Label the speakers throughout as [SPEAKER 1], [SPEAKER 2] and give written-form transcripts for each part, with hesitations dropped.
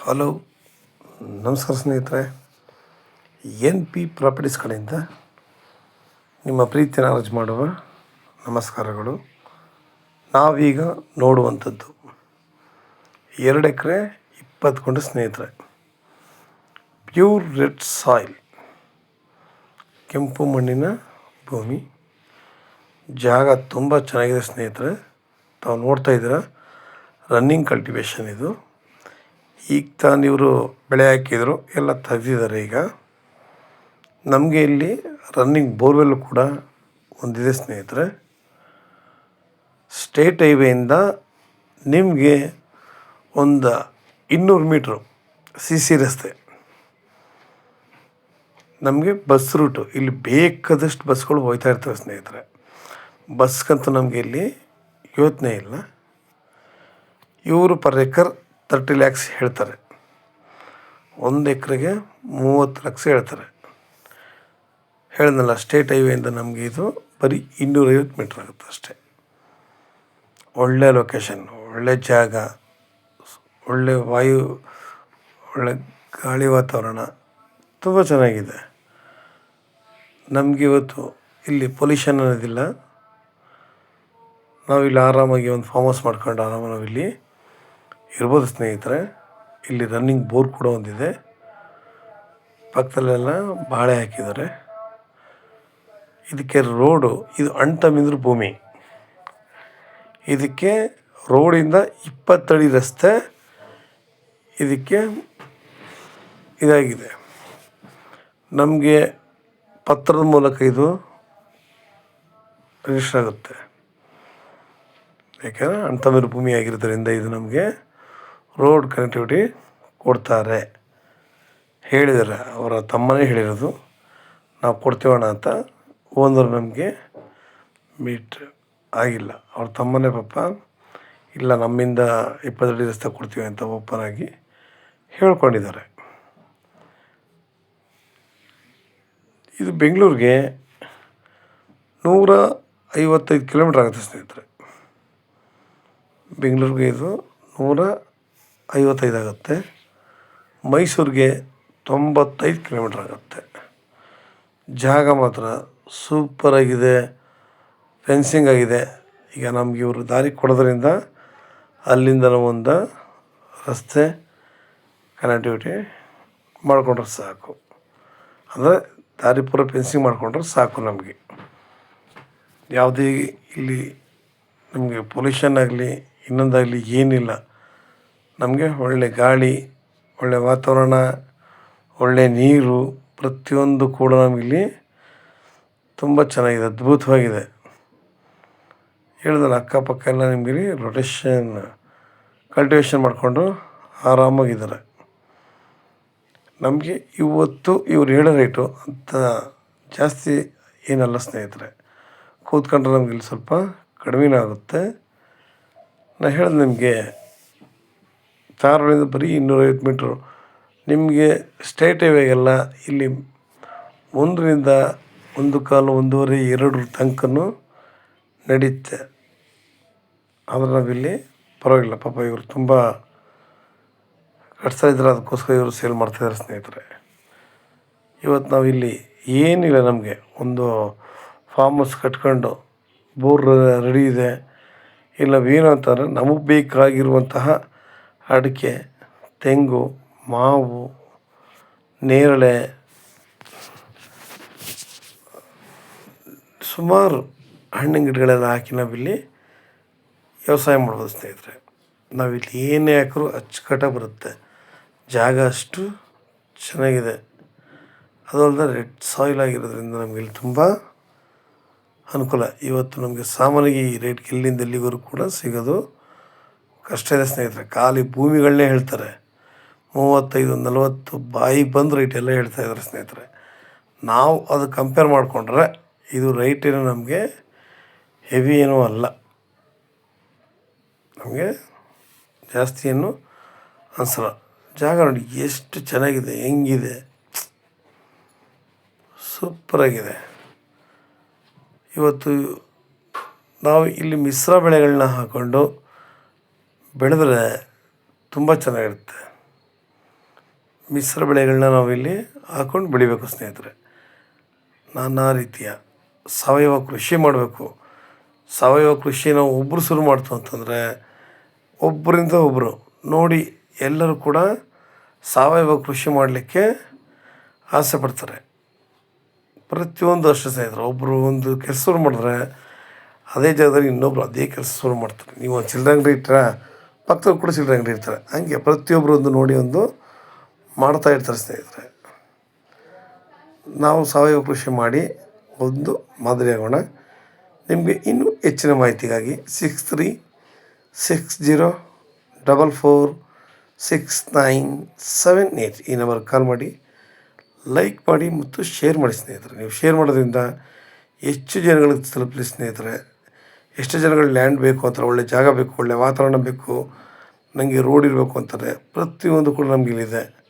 [SPEAKER 1] Hello, ನಮಸ್ಕಾರ ಸ್ನೇಹಿತರೆ. N P properties ಕಡೆಯಿಂದ ನಿಮ್ಮ ಪ್ರೀತಿಯನ್ನು ಅರ್ಜಿ ಮಾಡುವ ನಮಸ್ಕಾರಗಳು. ನಾವೀಗ ನೋಡುವಂಥದ್ದು 2 ಎಕರೆ 20 ಗುಂಟೆ ಸ್ನೇಹಿತರೆ. ಪ್ಯೂರ್ ರೆಡ್ ಸಾಯಿಲ್, ಕೆಂಪು ಮಣ್ಣಿನ ಭೂಮಿ. ಜಾಗ ತುಂಬ ಚೆನ್ನಾಗಿದೆ ಸ್ನೇಹಿತರೆ. ತಾವು ನೋಡ್ತಾ ಇದ್ದೀರ, ರನ್ನಿಂಗ್ ಕಲ್ಟಿವೇಷನ್ ಇದು. ಈಗ ತಾನು ಇವರು ಬೆಳೆ ಹಾಕಿದರು, ಎಲ್ಲ ತೆಗೆದಿದ್ದಾರೆ. ಈಗ ನಮಗೆ ಇಲ್ಲಿ ರನ್ನಿಂಗ್ ಬೋರ್ವೆಲ್ ಕೂಡ ಒಂದಿದೆ ಸ್ನೇಹಿತರೆ. ಸ್ಟೇಟ್ ಹೈವೇಯಿಂದ ನಿಮಗೆ ಒಂದು 200 ಮೀಟ್ರು ಸಿ ರಸ್ತೆ. ನಮಗೆ ಬಸ್ ರೂಟು ಇಲ್ಲಿ ಬೇಕಾದಷ್ಟು ಬಸ್ಗಳು ಹೋಗ್ತಾ ಇರ್ತವೆ ಸ್ನೇಹಿತರೆ. ಬಸ್ಗಂತೂ ನಮಗೆ ಇಲ್ಲಿ ಯೋಚನೆ ಇಲ್ಲ. ಇವರು ಪರ್ ಎಕರ್ 30 ಲ್ಯಾಕ್ಸ್ ಹೇಳ್ತಾರೆ. 1 ಎಕರೆಗೆ 30 ಲಕ್ಷ ಹೇಳ್ತಾರೆ. ಹೇಳಿದ್ನಲ್ಲ, ಸ್ಟೇಟ್ ಹೈವೇಯಿಂದ ನಮಗೆ ಇದು ಬರೀ 250 ಮೀಟ್ರ್ ಆಗುತ್ತೆ ಅಷ್ಟೇ. ಒಳ್ಳೆ ಲೊಕೇಶನ್, ಒಳ್ಳೆ ಜಾಗ, ಒಳ್ಳೆ ವಾಯು, ಒಳ್ಳೆ ಗಾಳಿ ವಾತಾವರಣ ತುಂಬ ಚೆನ್ನಾಗಿದೆ. ನಮಗೆ ಇವತ್ತು ಇಲ್ಲಿ ಪೊಲ್ಯೂಷನ್ ಅನ್ನೋದಿಲ್ಲ. ನಾವಿಲ್ಲಿ ಆರಾಮಾಗಿ ಒಂದು ಫಾರ್ಮ್ ಹೌಸ್ ಮಾಡ್ಕೊಂಡು ಆರಾಮಾಗಿ ನಾವಿಲ್ಲಿ ಇರ್ಬೋದು ಸ್ನೇಹಿತರೆ. ಇಲ್ಲಿ ರನ್ನಿಂಗ್ ಬೋರ್ ಕೂಡ ಒಂದಿದೆ. ಪಕ್ಕದಲ್ಲೆಲ್ಲ ಬಾಳೆ ಹಾಕಿದ್ದಾರೆ. ಇದಕ್ಕೆ ರೋಡು, ಇದು ಅಂಟಮಿಂದ್ರ ಭೂಮಿ. ಇದಕ್ಕೆ ರೋಡಿಂದ 20 ಅಡಿ ರಸ್ತೆ ಇದಕ್ಕೆ ಇದಾಗಿದೆ. ನಮಗೆ ಪತ್ರದ ಮೂಲಕ ಇದು ರಿಜಿಸ್ಟರ್ ಆಗುತ್ತೆ. ಯಾಕೆಂದರೆ ಅಂಟಮಿದ್ರ ಭೂಮಿ ಆಗಿರೋದ್ರಿಂದ ಇದು ನಮಗೆ ರೋಡ್ ಕನೆಕ್ಟಿವಿಟಿ ಕೊಡ್ತಾರೆ. ಹೇಳಿದ್ದಾರೆ, ಅವರ ತಮ್ಮನೇ ಹೇಳಿರೋದು, ನಾವು ಕೊಡ್ತೀವಣ್ಣ ಅಂತ. ಓನರ್ ನಮಗೆ ಮೀಟ್ ಆಗಿಲ್ಲ. ಅವ್ರ ತಮ್ಮನೇ ಪಾಪ, ಇಲ್ಲ ನಮ್ಮಿಂದ 20 ಅಡಿ ರಸ್ತೆ ಕೊಡ್ತೀವಿ ಅಂತ ಓಪನ್ ಆಗಿ ಹೇಳ್ಕೊಂಡಿದ್ದಾರೆ. ಇದು ಬೆಂಗಳೂರಿಗೆ 155 ಕಿಲೋಮೀಟ್ರ್ ಆಗುತ್ತೆ ಸ್ನೇಹಿತರೆ. ಬೆಂಗಳೂರಿಗೆ ಇದು 155 ಆಗುತ್ತೆ. ಮೈಸೂರಿಗೆ 95 ಕಿಲೋಮೀಟ್ರ್ ಆಗುತ್ತೆ. ಜಾಗ ಮಾತ್ರ ಸೂಪರಾಗಿದೆ, ಫೆನ್ಸಿಂಗ್ ಆಗಿದೆ. ಈಗ ನಮಗೆ ಇವರು ದಾರಿ ಕೊಡೋದ್ರಿಂದ ಅಲ್ಲಿಂದ ಒಂದು ರಸ್ತೆ ಕನೆಕ್ಟಿವಿಟಿ ಮಾಡಿಕೊಂಡ್ರೆ ಸಾಕು. ಅಂದರೆ ದಾರಿ ಪೂರ ಫೆನ್ಸಿಂಗ್ ಮಾಡಿಕೊಂಡ್ರೆ ಸಾಕು. ನಮಗೆ ಯಾವುದೇ ಇಲ್ಲಿ ನಮಗೆ ಪೊಲ್ಯೂಷನ್ ಆಗಲಿ ಇನ್ನೊಂದಾಗಲಿ ಏನಿಲ್ಲ. ನಮಗೆ ಒಳ್ಳೆ ಗಾಳಿ, ಒಳ್ಳೆ ವಾತಾವರಣ, ಒಳ್ಳೆ ನೀರು, ಪ್ರತಿಯೊಂದು ಕೂಡ ನಮಗಿಲ್ಲಿ ತುಂಬ ಚೆನ್ನಾಗಿದೆ, ಅದ್ಭುತವಾಗಿದೆ. ಹೇಳಿದಲ್ಲ, ಅಕ್ಕಪಕ್ಕ ಎಲ್ಲ ನಿಮಗೆ ರೊಟೇಷನ್ ಕಲ್ಟಿವೇಷನ್ ಮಾಡಿಕೊಂಡು ಆರಾಮಾಗಿದ್ದಾರೆ. ನಮಗೆ ಇವತ್ತು ಇವ್ರು ಹೇಳೋ ರೇಟು ಅಂತ ಜಾಸ್ತಿ ಏನಲ್ಲ ಸ್ನೇಹಿತರೆ. ಕೂತ್ಕೊಂಡ್ರೆ ನಮ್ಗೆ ಇಲ್ಲಿ ಸ್ವಲ್ಪ ಕಡಿಮೆನೇ ಆಗುತ್ತೆ. ನಾನು ಹೇಳಿದೆ ನಿಮಗೆ, ಧಾರವಾಡದಿಂದ ಬರೀ 250 ಮೀಟ್ರು. ನಿಮಗೆ ಸ್ಟೇಟ್ ಹೈವೇಗೆಲ್ಲ ಇಲ್ಲಿ 1ರಿಂದ 1.25, 1.5, 2 ತನಕನೂ ನಡೆಯುತ್ತೆ. ಆದರೆ ನಾವಿಲ್ಲಿ ಪರವಾಗಿಲ್ಲ. ಪಾಪ ಇವರು ತುಂಬ ಕಟ್ತಾ ಇದ್ದಾರೆ, ಅದಕ್ಕೋಸ್ಕರ ಇವರು ಸೇಲ್ ಮಾಡ್ತಾಯಿದ್ದಾರೆ ಸ್ನೇಹಿತರೆ. ಇವತ್ತು ನಾವಿಲ್ಲಿ ಏನಿಲ್ಲ, ನಮಗೆ ಒಂದು ಫಾರ್ಮ್ ಹೌಸ್ ಕಟ್ಕೊಂಡು ಬೋರ್ ರೆಡಿ ಇದೆ. ಇಲ್ಲ ಏನು ಅಂತಂದರೆ ನಮಗೆ ಬೇಕಾಗಿರುವಂತಹ ಅಡಿಕೆ, ತೆಂಗು, ಮಾವು, ನೇರಳೆ, ಸುಮಾರು ಹಣ್ಣಿನ ಗಿಡಗಳೆಲ್ಲ ಹಾಕಿ ನಾವಿಲ್ಲಿ ವ್ಯವಸಾಯ ಮಾಡ್ಬೋದು ಸ್ನೇಹಿತರೆ. ನಾವಿಲ್ಲಿ ಏನೇ ಹಾಕಿದ್ರೂ ಅಚ್ಚುಕಟ್ಟಾಗಿ ಬರುತ್ತೆ. ಜಾಗ ಅಷ್ಟು ಚೆನ್ನಾಗಿದೆ. ಅದು ಅಲ್ಲದೆ ರೆಡ್ ಸಾಯಿಲ್ ಆಗಿರೋದ್ರಿಂದ ನಮಗೆ ಇಲ್ಲಿ ತುಂಬ ಅನುಕೂಲ. ಇವತ್ತು ನಮಗೆ ಸಾಮಾನ್ಯವಾಗಿ ಈ ರೇಟ್ಗೆ ಎಲ್ಲಿಂದ ಎಲ್ಲಿವರೆಗೂ ಕೂಡ ಸಿಗೋದು ಕಷ್ಟ ಇದೆ ಸ್ನೇಹಿತರೆ. ಖಾಲಿ ಭೂಮಿಗಳನ್ನೇ ಹೇಳ್ತಾರೆ, 35, 40 ಬಾಯಿಗೆ ಬಂದು ರೈಟ್ ಎಲ್ಲ ಹೇಳ್ತಾಯಿದ್ದಾರೆ ಸ್ನೇಹಿತರೆ. ನಾವು ಅದು ಕಂಪೇರ್ ಮಾಡಿಕೊಂಡ್ರೆ ಇದು ರೈಟ್ ಏನೋ ನಮಗೆ ಹೆವಿ ಏನೂ ಅಲ್ಲ. ನಮಗೆ ಜಾಸ್ತಿ ಏನು ಅನಿಸಲ್ಲ. ಜಾಗ ನೋಡಿ ಎಷ್ಟು ಚೆನ್ನಾಗಿದೆ, ಹೆಂಗಿದೆ, ಸೂಪರಾಗಿದೆ. ಇವತ್ತು ನಾವು ಇಲ್ಲಿ ಮಿಶ್ರ ಬೆಳೆಗಳನ್ನ ಹಾಕ್ಕೊಂಡು ಬೆಳೆದ್ರೆ ತುಂಬ ಚೆನ್ನಾಗಿರುತ್ತೆ. ಮಿಶ್ರ ಬೆಳೆಗಳನ್ನ ನಾವಿಲ್ಲಿ ಹಾಕ್ಕೊಂಡು ಬೆಳಿಬೇಕು ಸ್ನೇಹಿತರೆ. ನಾನಾ ರೀತಿಯ ಸಾವಯವ ಕೃಷಿ ಮಾಡಬೇಕು. ಸಾವಯವ ಕೃಷಿ ನಾವು ಒಬ್ಬರು ಶುರು ಮಾಡ್ತು ಅಂತಂದರೆ ಒಬ್ಬರಿಂದ ಒಬ್ಬರು ನೋಡಿ ಎಲ್ಲರೂ ಕೂಡ ಸಾವಯವ ಕೃಷಿ ಮಾಡಲಿಕ್ಕೆ ಆಸೆ ಪಡ್ತಾರೆ. ಪ್ರತಿಯೊಂದು ಅಷ್ಟೇ ಸ್ನೇಹಿತರೆ, ಒಬ್ಬರು ಒಂದು ಕೆಲಸ ಶುರು ಮಾಡಿದ್ರೆ ಅದೇ ಜಾಗದಲ್ಲಿ ಇನ್ನೊಬ್ಬರು ಅದೇ ಕೆಲಸ ಶುರು ಮಾಡ್ತಾರೆ. ನೀವು ಒಂದು ಚಿಲ್ಲರೆ ಅಂಗಡಿ ಇಟ್ಟರೆ ಪಕ್ಕದಲ್ಲಿ ಕೂಡ ಚಿಲ್ಲರೆ ಅಂಗಡಿ ಇರ್ತಾರೆ. ಹಂಗೆ ಪ್ರತಿಯೊಬ್ಬರು ಒಂದು ನೋಡಿ ಒಂದು ಮಾಡ್ತಾ ಇರ್ತಾರೆ ಸ್ನೇಹಿತರೆ. ನಾವು ಸಾವಯವ ಕೃಷಿ ಮಾಡಿ ಒಂದು ಮಾದರಿಯಾಗೋಣ. ನಿಮಗೆ ಇನ್ನೂ ಹೆಚ್ಚಿನ ಮಾಹಿತಿಗಾಗಿ 6360446978 ಈ ನಂಬರ್ಗೆ ಕಾಲ್ ಮಾಡಿ, ಲೈಕ್ ಮಾಡಿ ಮತ್ತು ಶೇರ್ ಮಾಡಿ ಸ್ನೇಹಿತರೆ. ನೀವು ಶೇರ್ ಮಾಡೋದ್ರಿಂದ ಹೆಚ್ಚು ಜನಗಳಿಗೆ ತಲುಪಲಿ ಸ್ನೇಹಿತರೆ. ಎಷ್ಟು ಜನಗಳು ಲ್ಯಾಂಡ್ ಬೇಕು ಅಂತಾರೆ, ಒಳ್ಳೆ ಜಾಗ ಬೇಕು, ಒಳ್ಳೆ ವಾತಾವರಣ ಬೇಕು, ನನಗೆ ರೋಡ್ ಇರಬೇಕು ಅಂತಾರೆ. ಪ್ರತಿಯೊಂದು ಕೂಡ ನಮಗಿಲ್ಲಿದೆ.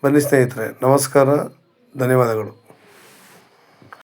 [SPEAKER 1] ಬನ್ನಿ ಸ್ನೇಹಿತರೆ, ನಮಸ್ಕಾರ, ಧನ್ಯವಾದಗಳು.